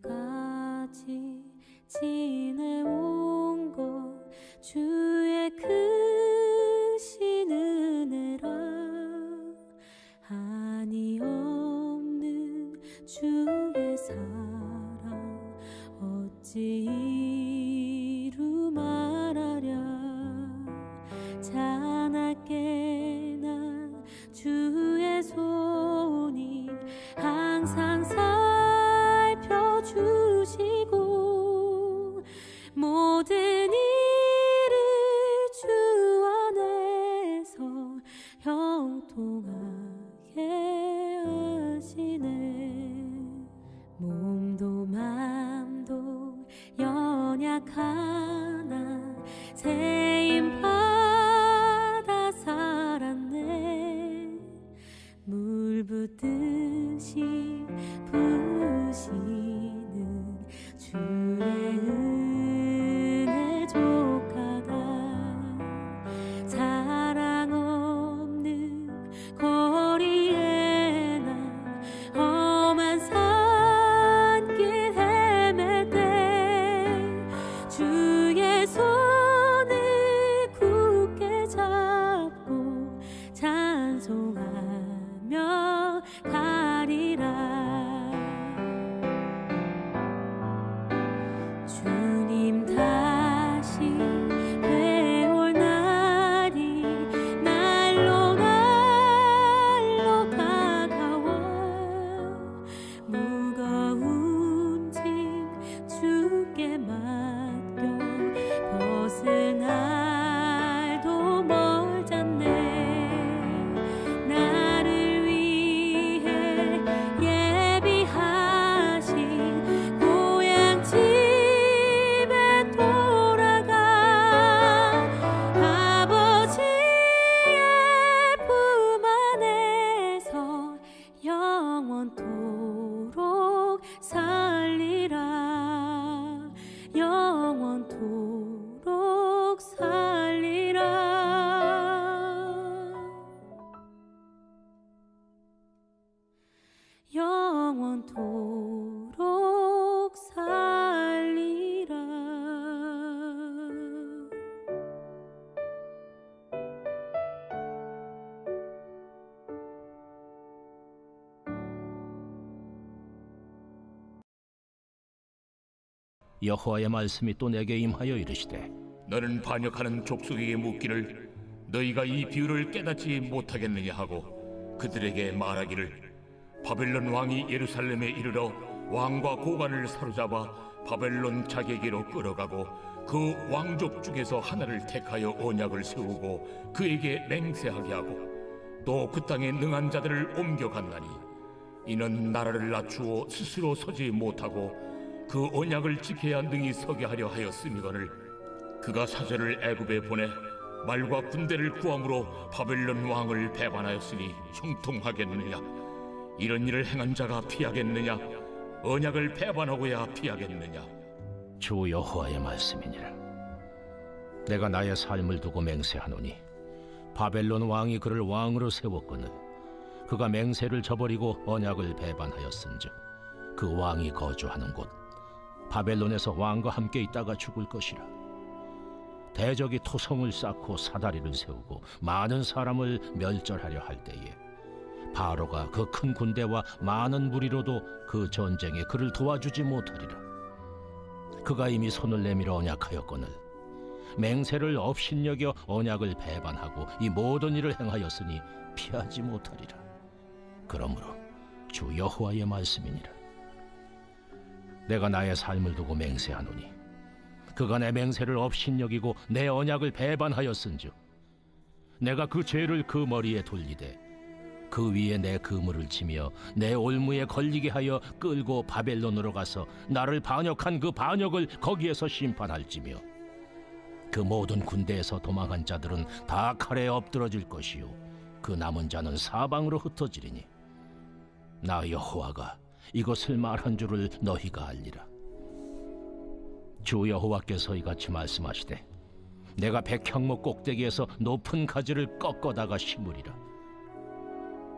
지금까지 지내온 것 주의 크신 은혜라 한이 없는 주의 사랑 어찌 이루 말하랴 자나깨 난 주의 손이 항상 살펴주시고 모든 일을 주 안에서 형통하게 하시네 몸도 맘도 연약하나 세임받아 살았네 물 붓듯이 부으시는 주의 은혜 족하다 사랑 없는 거리에 난 험한 산길 헤맬 때 주의 손을 굳게 잡고 찬송하며 여호와의 말씀이 또 내게 임하여 이르시되 너는 반역하는 족속에게 묻기를 너희가 이 비유를 깨닫지 못하겠느냐 하고 그들에게 말하기를 바벨론 왕이 예루살렘에 이르러 왕과 고관을 사로잡아 바벨론 자기에게로 끌어가고 그 왕족 중에서 하나를 택하여 언약을 세우고 그에게 맹세하게 하고 또 그 땅에 능한 자들을 옮겨갔나니 이는 나라를 낮추어 스스로 서지 못하고 그 언약을 지켜야 능히 서게 하려 하였음이거늘 그가 사절을 애굽에 보내 말과 군대를 구함으로 바벨론 왕을 배반하였으니 형통하겠느냐? 이런 일을 행한 자가 피하겠느냐? 언약을 배반하고야 피하겠느냐? 주 여호와의 말씀이니라. 내가 나의 삶을 두고 맹세하노니 바벨론 왕이 그를 왕으로 세웠거늘 그가 맹세를 저버리고 언약을 배반하였은즉 그 왕이 거주하는 곳 바벨론에서 왕과 함께 있다가 죽을 것이라. 대적이 토성을 쌓고 사다리를 세우고 많은 사람을 멸절하려 할 때에 바로가 그 큰 군대와 많은 무리로도 그 전쟁에 그를 도와주지 못하리라. 그가 이미 손을 내밀어 언약하였거늘 맹세를 업신여겨 언약을 배반하고 이 모든 일을 행하였으니 피하지 못하리라. 그러므로 주 여호와의 말씀이니라. 내가 나의 삶을 두고 맹세하노니 그가 내 맹세를 업신여기고 내 언약을 배반하였은즉 내가 그 죄를 그 머리에 돌리되 그 위에 내 그물을 치며 내 올무에 걸리게 하여 끌고 바벨론으로 가서 나를 반역한 그 반역을 거기에서 심판할지며 그 모든 군대에서 도망한 자들은 다 칼에 엎드러질 것이요 그 남은 자는 사방으로 흩어지리니 나 여호와가 이것을 말한 줄을 너희가 알리라. 주 여호와께서 이같이 말씀하시되 내가 백향목 꼭대기에서 높은 가지를 꺾어다가 심으리라.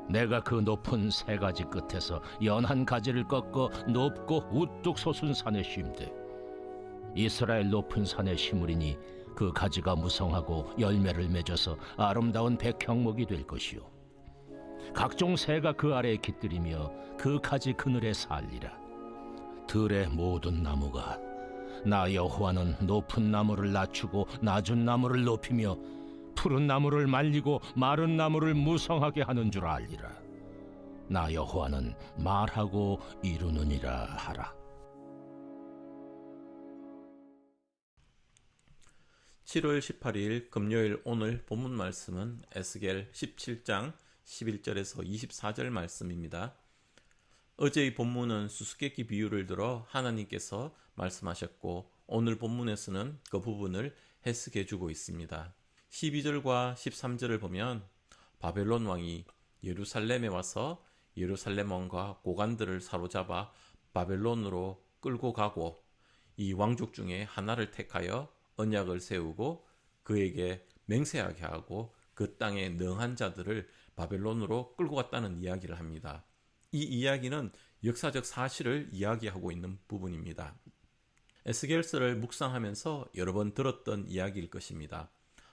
내가 그 높은 세 가지 끝에서 연한 가지를 꺾어 높고 우뚝 솟은 산에 심되 이스라엘 높은 산에 심으리니 그 가지가 무성하고 열매를 맺어서 아름다운 백향목이 될 것이요 각종 새가 그 아래에 깃들이며 그 가지 그늘에 살리라. 들의 모든 나무가 나 여호와는 높은 나무를 낮추고 낮은 나무를 높이며 푸른 나무를 말리고 마른 나무를 무성하게 하는 줄 알리라. 나 여호와는 말하고 이루느니라 하라. 7월 18일 금요일 오늘 본문 말씀은 에스겔 17장 11절에서 24절 말씀입니다. 어제의 본문은 수수께끼 비유를 들어 하나님께서 말씀하셨고 오늘 본문에서는 그 부분을 해석해 주고 있습니다. 12절과 13절을 보면 바벨론 왕이 예루살렘에 와서 예루살렘 왕과 고관들을 사로잡아 바벨론으로 끌고 가고 이 왕족 중에 하나를 택하여 언약을 세우고 그에게 맹세하게 하고 그 땅에 능한 자들을 바벨론으로 끌고 갔다는 이야기를 합니다. 이 이야기는 역사적 사실을 이야기하고 있는 부분입니다. 에스겔서를 묵상하면서 여러 번 들었던 이야기일 것입니다.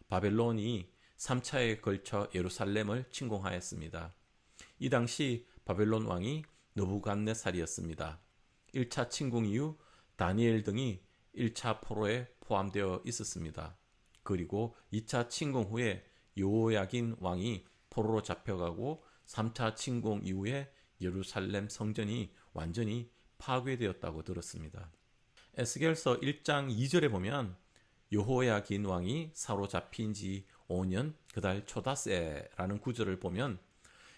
바벨론이 3차에 걸쳐 예루살렘을 침공하였습니다. 이 당시 바벨론 왕이 느부갓네살이었습니다. 1차 침공 이후 다니엘 등이 1차 포로에 포함되어 있었습니다. 그리고 2차 침공 후에 여호야긴 왕이 포로로 잡혀가고 3차 침공 이후에 예루살렘 성전이 완전히 파괴되었다고 들었습니다. 에스겔서 1장 2절에 보면 여호야긴 왕이 사로잡힌 지 5년 그달 초다세라는 구절을 보면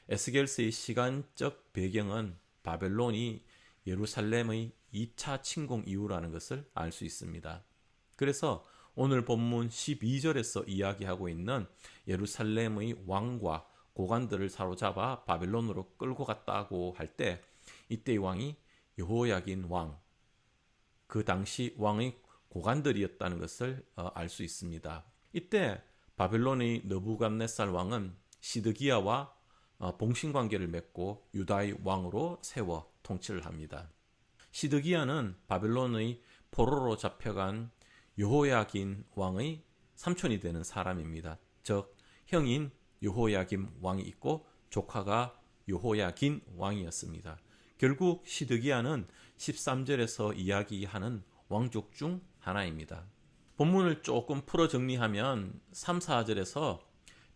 에스겔서의 시간적 배경은 바벨론이 예루살렘의 2차 침공 이후라는 것을 알 수 있습니다. 그래서 오늘 본문 12절에서 이야기하고 있는 예루살렘의 왕과 고관들을 사로잡아 바벨론으로 끌고 갔다고 할 때 이때의 왕이 여호야긴 왕, 그 당시 왕의 고관들이었다는 것을 알 수 있습니다. 이때 바벨론의 느부갓네살 왕은 시드기야와 봉신관계를 맺고 유다의 왕으로 세워 통치를 합니다. 시드기야는 바벨론의 포로로 잡혀간 여호야긴 왕의 삼촌이 되는 사람입니다. 즉 형인 여호야김 왕이 있고 조카가 여호야긴 왕이었습니다. 결국 시드기야는 13절에서 이야기하는 왕족 중 하나입니다. 본문을 조금 풀어 정리하면 3, 4절에서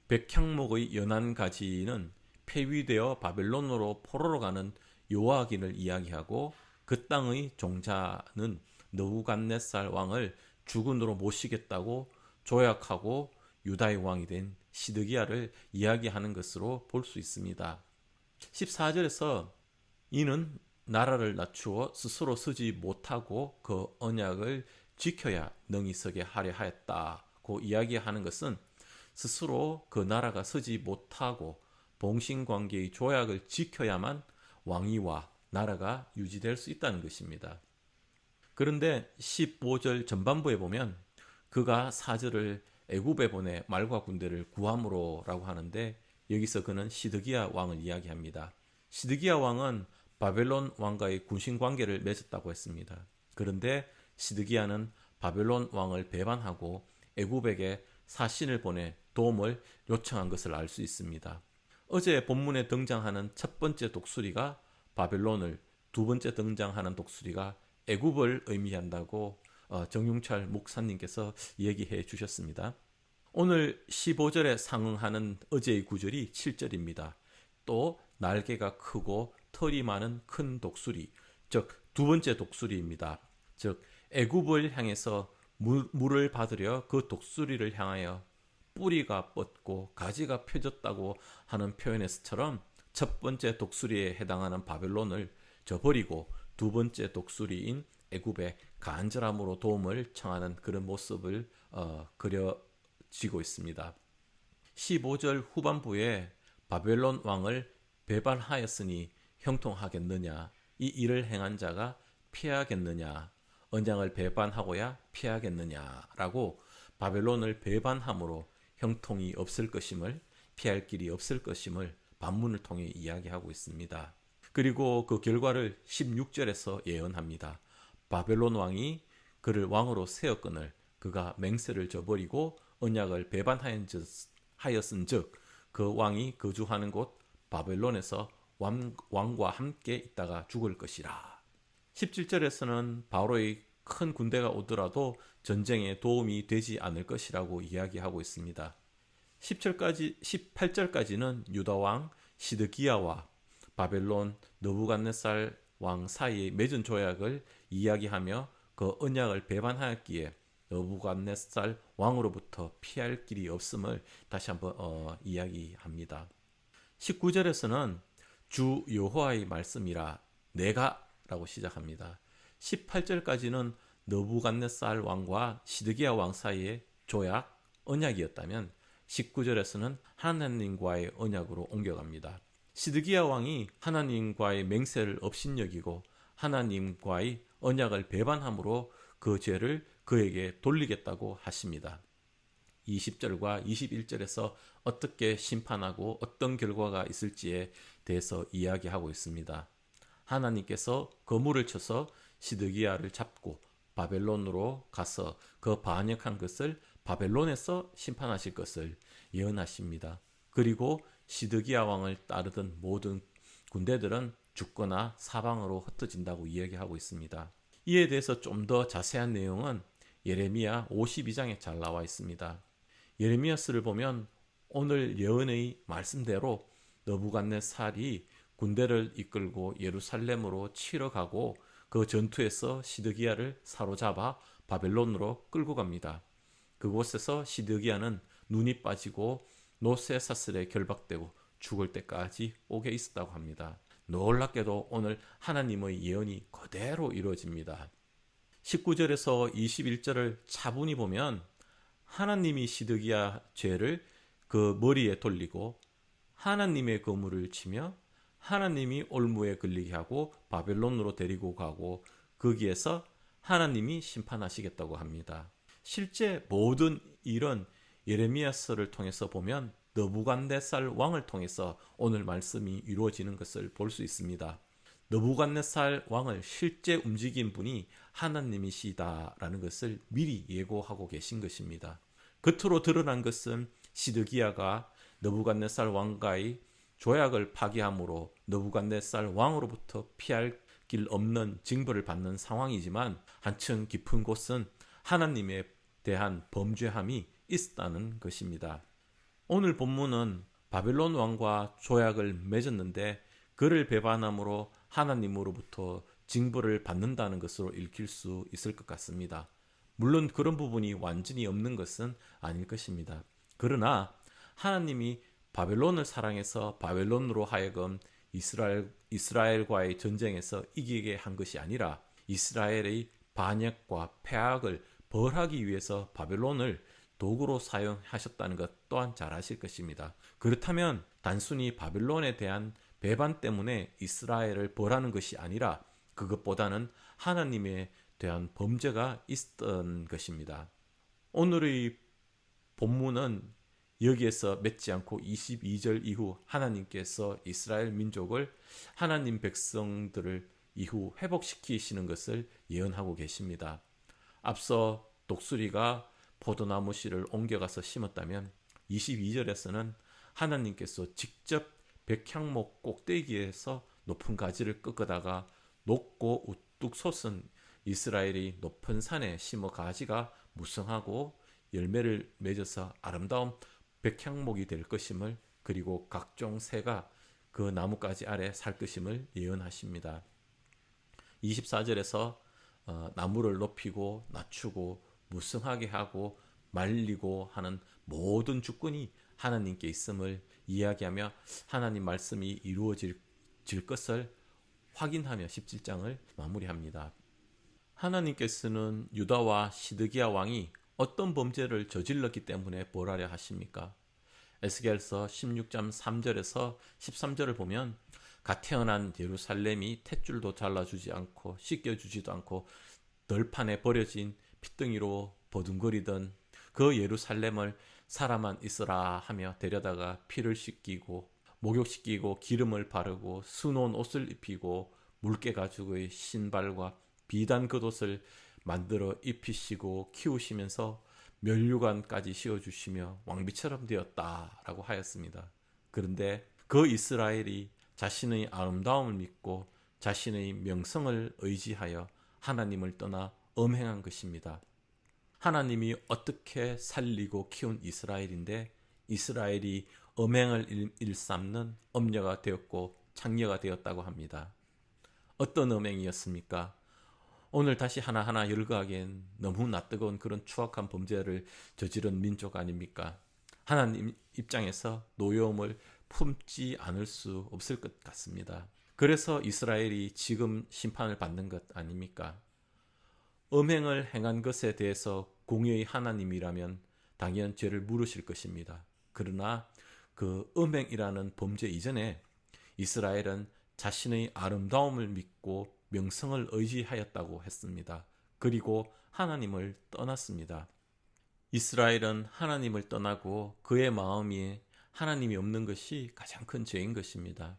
백향목의 연한 가지는 폐위되어 바벨론으로 포로로 가는 요아긴을 이야기하고 그 땅의 종자는 느부갓네살 왕을 주군으로 모시겠다고 조약하고 유다의 왕이 된 시드기야를 이야기하는 것으로 볼 수 있습니다. 14절에서 이는 나라를 낮추어 스스로 서지 못하고 그 언약을 지켜야 능히 서게 하려 하였다고 이야기하는 것은 스스로 그 나라가 서지 못하고 봉신관계의 조약을 지켜야만 왕위와 나라가 유지될 수 있다는 것입니다. 그런데 15절 전반부에 보면 그가 사절을 애굽에 보내 말과 군대를 구함으로 라고 하는데 여기서 그는 시드기야 왕을 이야기합니다. 시드기야 왕은 바벨론 왕과의 군신관계를 맺었다고 했습니다. 그런데 시드기야는 바벨론 왕을 배반하고 애굽에게 사신을 보내 도움을 요청한 것을 알 수 있습니다. 어제 본문에 등장하는 첫 번째 독수리가 바벨론을, 두 번째 등장하는 독수리가 애굽을 의미한다고 정용철 목사님께서 얘기해 주셨습니다. 오늘 15절에 상응하는 어제의 구절이 7절입니다. 또 날개가 크고 털이 많은 큰 독수리, 즉 두 번째 독수리입니다. 즉 애굽을 향해서 물을 받으려 그 독수리를 향하여 뿌리가 뻗고 가지가 펴졌다고 하는 표현에서처럼 첫 번째 독수리에 해당하는 바벨론을 저버리고 두 번째 독수리인 애굽의 간절함으로 도움을 청하는 그런 모습을 그려지고 있습니다. 15절 후반부에 바벨론 왕을 배반하였으니 형통하겠느냐, 이 일을 행한 자가 피하겠느냐, 언약을 배반하고야 피하겠느냐라고 바벨론을 배반함으로 형통이 없을 것임을, 피할 길이 없을 것임을 반문을 통해 이야기하고 있습니다. 그리고 그 결과를 16절에서 예언합니다. 바벨론 왕이 그를 왕으로 세웠거늘 그가 맹세를 저버리고 언약을 배반하였은즉 그 왕이 거주하는 곳 바벨론에서 왕과 함께 있다가 죽을 것이라. 17절에서는 바로의 큰 군대가 오더라도 전쟁에 도움이 되지 않을 것이라고 이야기하고 있습니다. 18절까지는 유다왕 시드기야와 바벨론 느부갓네살 왕 사이의 맺은 조약을 이야기하며 그 언약을 배반하였기에 느부갓네살 왕으로부터 피할 길이 없음을 다시 한번 이야기합니다. 19절에서는 주 여호와의 말씀이라 내가 라고 시작합니다. 18절까지는 느부갓네살 왕과 시드기야 왕 사이의 조약, 언약이었다면 19절에서는 하나님과의 언약으로 옮겨갑니다. 시드기야 왕이 하나님과의 맹세를 업신여기고 하나님과의 언약을 배반함으로 그 죄를 그에게 돌리겠다고 하십니다. 20절과 21절에서 어떻게 심판하고 어떤 결과가 있을지에 대해서 이야기하고 있습니다. 하나님께서 거물을 쳐서 시드기야를 잡고 바벨론으로 가서 그 반역한 것을 바벨론에서 심판하실 것을 예언하십니다. 그리고 시드기야 왕을 따르던 모든 군대들은 죽거나 사방으로 흩어진다고 이야기하고 있습니다. 이에 대해서 좀 더 자세한 내용은 예레미야 52장에 잘 나와 있습니다. 예레미야서를 보면 오늘 예언의 말씀대로 느부갓네살이 군대를 이끌고 예루살렘으로 치러 가고 그 전투에서 시드기야를 사로잡아 바벨론으로 끌고 갑니다. 그곳에서 시드기야는 눈이 빠지고 노쇠사슬에 결박되고 죽을 때까지 옥에 있었다고 합니다. 놀랍게도 오늘 하나님의 예언이 그대로 이루어집니다. 19절에서 21절을 차분히 보면 하나님이 시드기야 죄를 그 머리에 돌리고 하나님의 거물을 치며 하나님이 올무에 걸리게 하고 바벨론으로 데리고 가고 거기에서 하나님이 심판하시겠다고 합니다. 실제 모든 일은 예레미야서를 통해서 보면 느부갓네살 왕을 통해서 오늘 말씀이 이루어지는 것을 볼 수 있습니다. 느부갓네살 왕을 실제 움직인 분이 하나님이시다라는 것을 미리 예고하고 계신 것입니다. 겉으로 드러난 것은 시드기야가 느부갓네살 왕과의 조약을 파기함으로 느부갓네살 왕으로부터 피할 길 없는 징벌을 받는 상황이지만 한층 깊은 곳은 하나님에 대한 범죄함이 있다는 것입니다. 오늘 본문은 바벨론 왕과 조약을 맺었는데 그를 배반함으로 하나님으로부터 징벌을 받는다는 것으로 읽힐 수 있을 것 같습니다. 물론 그런 부분이 완전히 없는 것은 아닐 것입니다. 그러나 하나님이 바벨론을 사랑해서 바벨론으로 하여금 이스라엘과의 전쟁에서 이기게 한 것이 아니라 이스라엘의 반역과 패악을 벌하기 위해서 바벨론을 도구로 사용하셨다는 것 또한 잘 아실 것입니다. 그렇다면 단순히 바벨론에 대한 배반 때문에 이스라엘을 벌하는 것이 아니라 그것보다는 하나님에 대한 범죄가 있었던 것입니다. 오늘의 본문은 여기에서 맺지 않고 22절 이후 하나님께서 이스라엘 민족을 하나님 백성들을 이후 회복시키시는 것을 예언하고 계십니다. 앞서 독수리가 포도나무 씨를 옮겨가서 심었다면 22절에서는 하나님께서 직접 백향목 꼭대기에서 높은 가지를 꺾어다가 높고 우뚝 솟은 이스라엘이 높은 산에 심어 가지가 무성하고 열매를 맺어서 아름다운 백향목이 될 것임을, 그리고 각종 새가 그 나뭇가지 아래 살 것임을 예언하십니다. 24절에서 나무를 높이고 낮추고 무성하게 하고 말리고 하는 모든 주권이 하나님께 있음을 이야기하며 하나님 말씀이 이루어질 것을 확인하며 17장을 마무리합니다. 하나님께서는 유다와 시드기야 왕이 어떤 범죄를 저질렀기 때문에 벌하려 하십니까? 에스겔서 16장 3절에서 13절을 보면 갓 태어난 예루살렘이 탯줄도 잘라주지 않고 씻겨주지도 않고 널판에 버려진 핏덩이로 버둥거리던 그 예루살렘을 살아만 있으라 하며 데려다가 피를 씻기고 목욕시키고 기름을 바르고 수놓은 옷을 입히고 물개 가죽의 신발과 비단 겉옷을 만들어 입히시고 키우시면서 면류관까지 씌워주시며 왕비처럼 되었다라고 하였습니다. 그런데 그 이스라엘이 자신의 아름다움을 믿고 자신의 명성을 의지하여 하나님을 떠나 음행한 것입니다. 하나님이 어떻게 살리고 키운 이스라엘인데 이스라엘이 음행을 일삼는 엄녀가 되었고 창녀가 되었다고 합니다. 어떤 음행이었습니까? 오늘 다시 하나하나 열거하기엔 너무 낯뜨거운 그런 추악한 범죄를 저지른 민족 아닙니까? 하나님 입장에서 노여움을 품지 않을 수 없을 것 같습니다. 그래서 이스라엘이 지금 심판을 받는 것 아닙니까? 음행을 행한 것에 대해서 공의의 하나님이라면 당연 죄를 물으실 것입니다. 그러나 그 음행이라는 범죄 이전에 이스라엘은 자신의 아름다움을 믿고 명성을 의지하였다고 했습니다. 그리고 하나님을 떠났습니다. 이스라엘은 하나님을 떠나고 그의 마음이 하나님이 없는 것이 가장 큰 죄인 것입니다.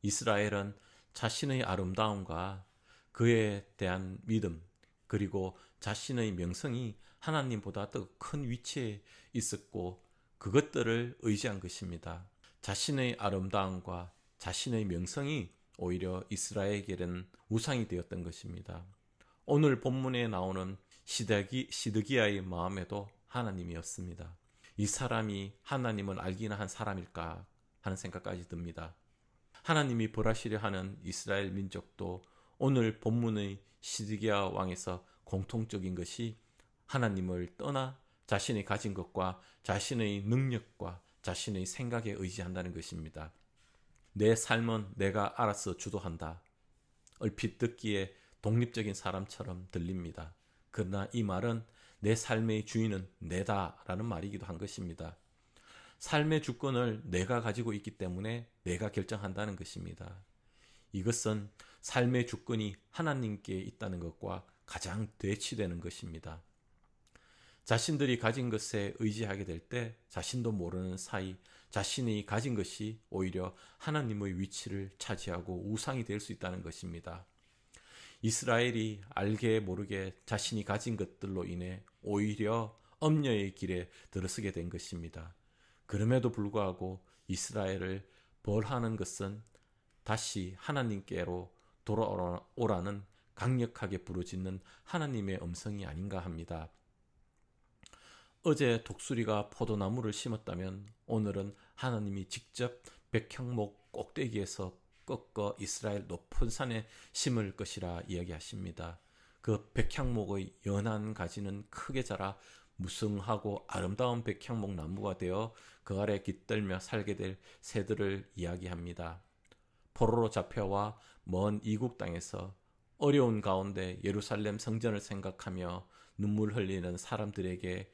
이스라엘은 자신의 아름다움과 그에 대한 믿음, 그리고 자신의 명성이 하나님보다 더 큰 위치에 있었고 그것들을 의지한 것입니다. 자신의 아름다움과 자신의 명성이 오히려 이스라엘에게는 우상이 되었던 것입니다. 오늘 본문에 나오는 시드기야의 마음에도 하나님이 없습니다. 이 사람이 하나님을 알기나 한 사람일까 하는 생각까지 듭니다. 하나님이 벌하시려 하는 이스라엘 민족도 오늘 본문의 시드기야 왕에서 공통적인 것이 하나님을 떠나 자신이 가진 것과 자신의 능력과 자신의 생각에 의지한다는 것입니다. 내 삶은 내가 알아서 주도한다. 얼핏 듣기에 독립적인 사람처럼 들립니다. 그러나 이 말은 내 삶의 주인은 내다라는 말이기도 한 것입니다. 삶의 주권을 내가 가지고 있기 때문에 내가 결정한다는 것입니다. 이것은 삶의 주권이 하나님께 있다는 것과 가장 대치되는 것입니다. 자신들이 가진 것에 의지하게 될 때 자신도 모르는 사이 자신이 가진 것이 오히려 하나님의 위치를 차지하고 우상이 될 수 있다는 것입니다. 이스라엘이 알게 모르게 자신이 가진 것들로 인해 오히려 엄녀의 길에 들어서게 된 것입니다. 그럼에도 불구하고 이스라엘을 벌하는 것은 다시 하나님께로 돌아오라는 강력하게 부르짖는 하나님의 음성이 아닌가 합니다. 어제 독수리가 포도나무를 심었다면 오늘은 하나님이 직접 백향목 꼭대기에서 꺾어 이스라엘 높은 산에 심을 것이라 이야기하십니다. 그 백향목의 연한 가지는 크게 자라 무성하고 아름다운 백향목 나무가 되어 그 아래 깃들며 살게 될 새들을 이야기합니다. 포로로 잡혀와 먼 이국 땅에서 어려운 가운데 예루살렘 성전을 생각하며 눈물 흘리는 사람들에게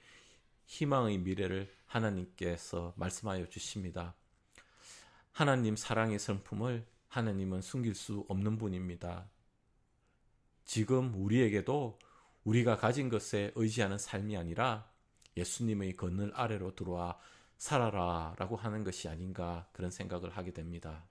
희망의 미래를 하나님께서 말씀하여 주십니다. 하나님 사랑의 성품을 하나님은 숨길 수 없는 분입니다. 지금 우리에게도 우리가 가진 것에 의지하는 삶이 아니라 예수님의 그늘 아래로 들어와 살아라 라고 하는 것이 아닌가 그런 생각을 하게 됩니다.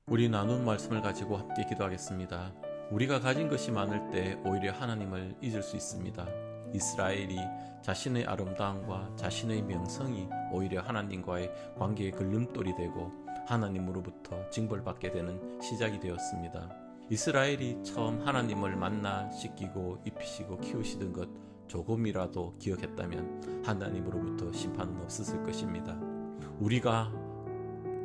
우리 나눈 말씀을 가지고 함께 기도하겠습니다. 우리가 가진 것이 많을 때 오히려 하나님을 잊을 수 있습니다. 이스라엘이 자신의 아름다움과 자신의 명성이 오히려 하나님과의 관계의 걸림돌이 되고 하나님으로부터 징벌받게 되는 시작이 되었습니다. 이스라엘이 처음 하나님을 만나 씻기고 입히시고 키우시던 것 조금이라도 기억했다면 하나님으로부터 심판은 없었을 것입니다. 우리가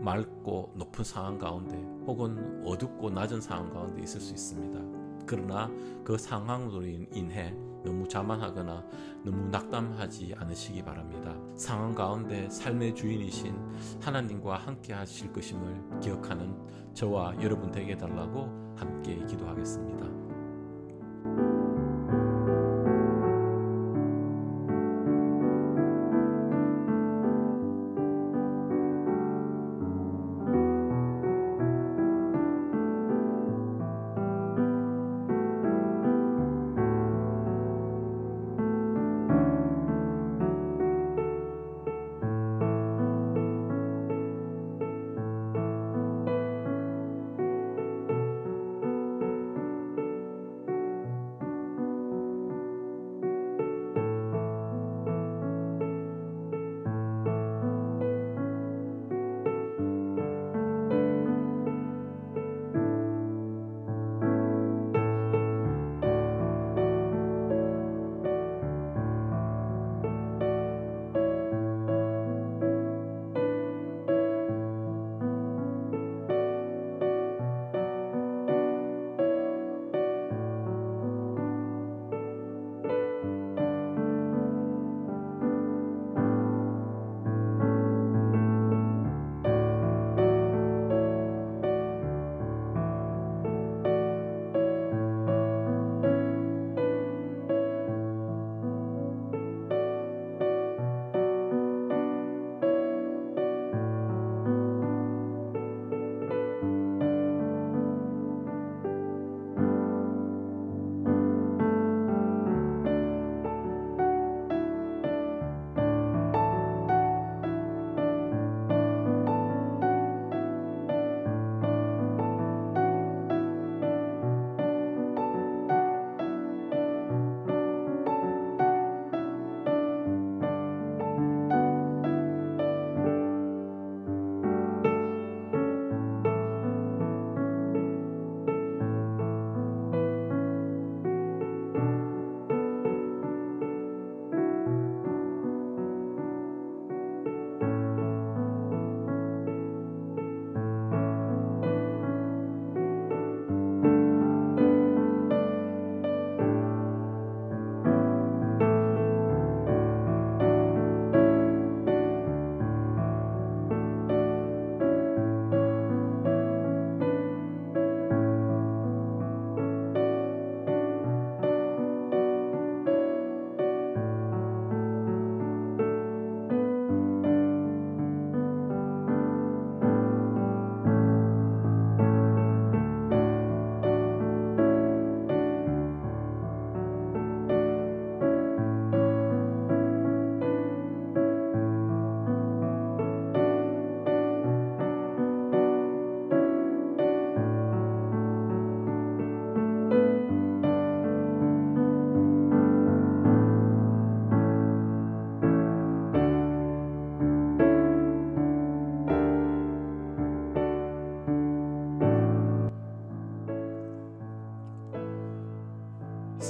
맑고 높은 상황 가운데 혹은 어둡고 낮은 상황 가운데 있을 수 있습니다. 그러나 그 상황으로 인해 너무 자만하거나 너무 낙담하지 않으시기 바랍니다. 상황 가운데 삶의 주인이신 하나님과 함께 하실 것임을 기억하는 저와 여러분 되게 해달라고 함께 기도하겠습니다.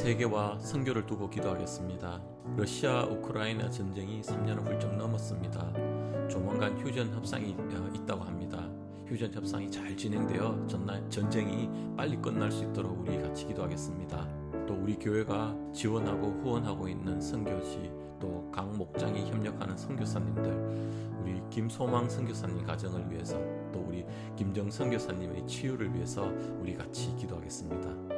세계와 선교를 두고 기도하겠습니다. 러시아 우크라이나 전쟁이 3년을 훌쩍 넘었습니다. 조만간 휴전 협상이 있다고 합니다. 휴전 협상이 잘 진행되어 전쟁이 빨리 끝날 수 있도록 우리 같이 기도하겠습니다. 또 우리 교회가 지원하고 후원하고 있는 선교지, 또 각 목장이 협력하는 선교사님들, 우리 김소망 선교사님 가정을 위해서, 또 우리 김정 선교사님의 치유를 위해서 우리 같이 기도하겠습니다.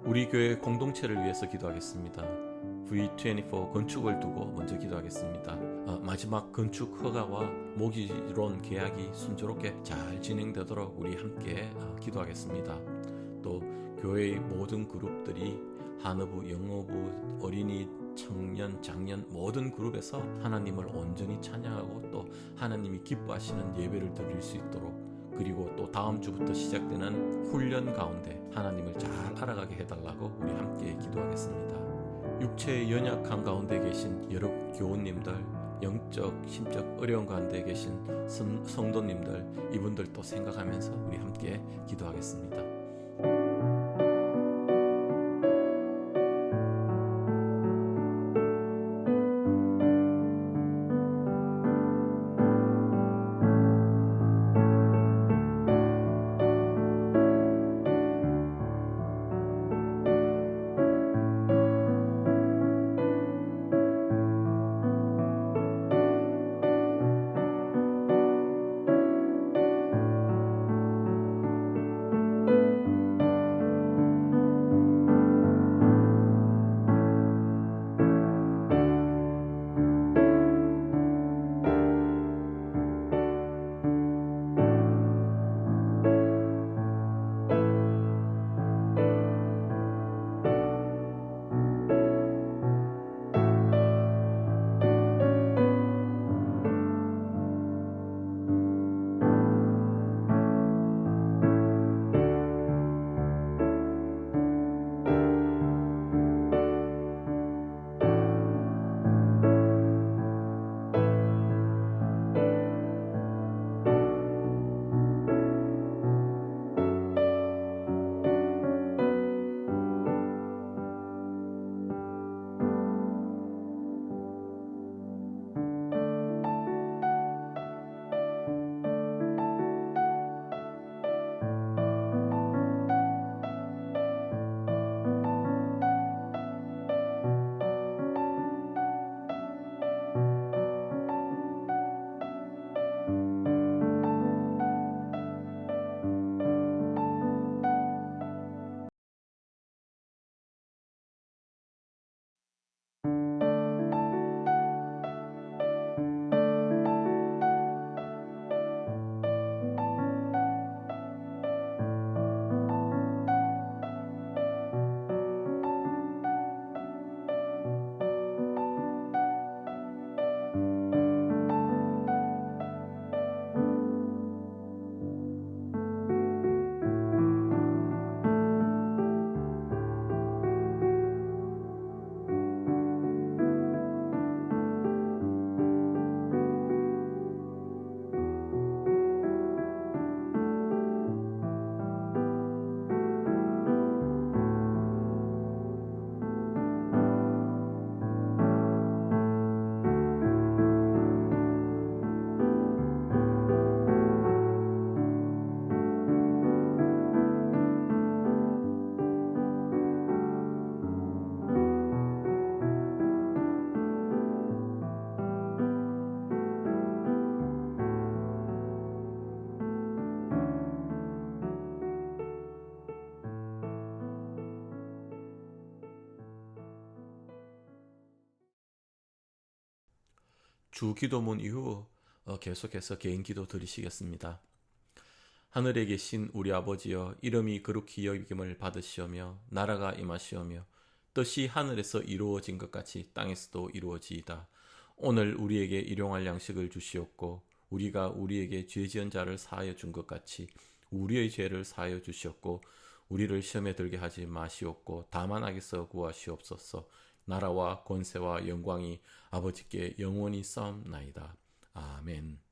우리 교회 공동체를 위해서 기도하겠습니다. V24 건축을 두고 먼저 기도하겠습니다. 마지막 건축 허가와 모기론 계약이 순조롭게 잘 진행되도록 우리 함께 기도하겠습니다. 또 교회의 모든 그룹들이 한어부, 영어부, 어린이, 청년, 장년 모든 그룹에서 하나님을 온전히 찬양하고 또 하나님이 기뻐하시는 예배를 드릴 수 있도록, 그리고 또 다음 주부터 시작되는 훈련 가운데 하나님을 잘 알아가게 해달라고 우리 함께 기도하겠습니다. 육체의 연약한 가운데 계신 여러 교우님들, 영적, 심적 어려운 가운데 계신 성도님들, 이분들도 생각하면서 우리 함께 기도하겠습니다. 주 기도문 이후 계속해서 개인 기도 드리시겠습니다. 하늘에 계신 우리 아버지여, 이름이 거룩히 여김을 받으시오며 나라가 임하시오며 뜻이 하늘에서 이루어진 것 같이 땅에서도 이루어지이다. 오늘 우리에게 일용할 양식을 주시옵고 우리가 우리에게 죄 지은 자를 사하여 준 것 같이 우리의 죄를 사하여 주시옵고 우리를 시험에 들게 하지 마시옵고 다만 악에서 구하시옵소서. 나라와 권세와 영광이 아버지께 영원히 싸움나이다. 아멘.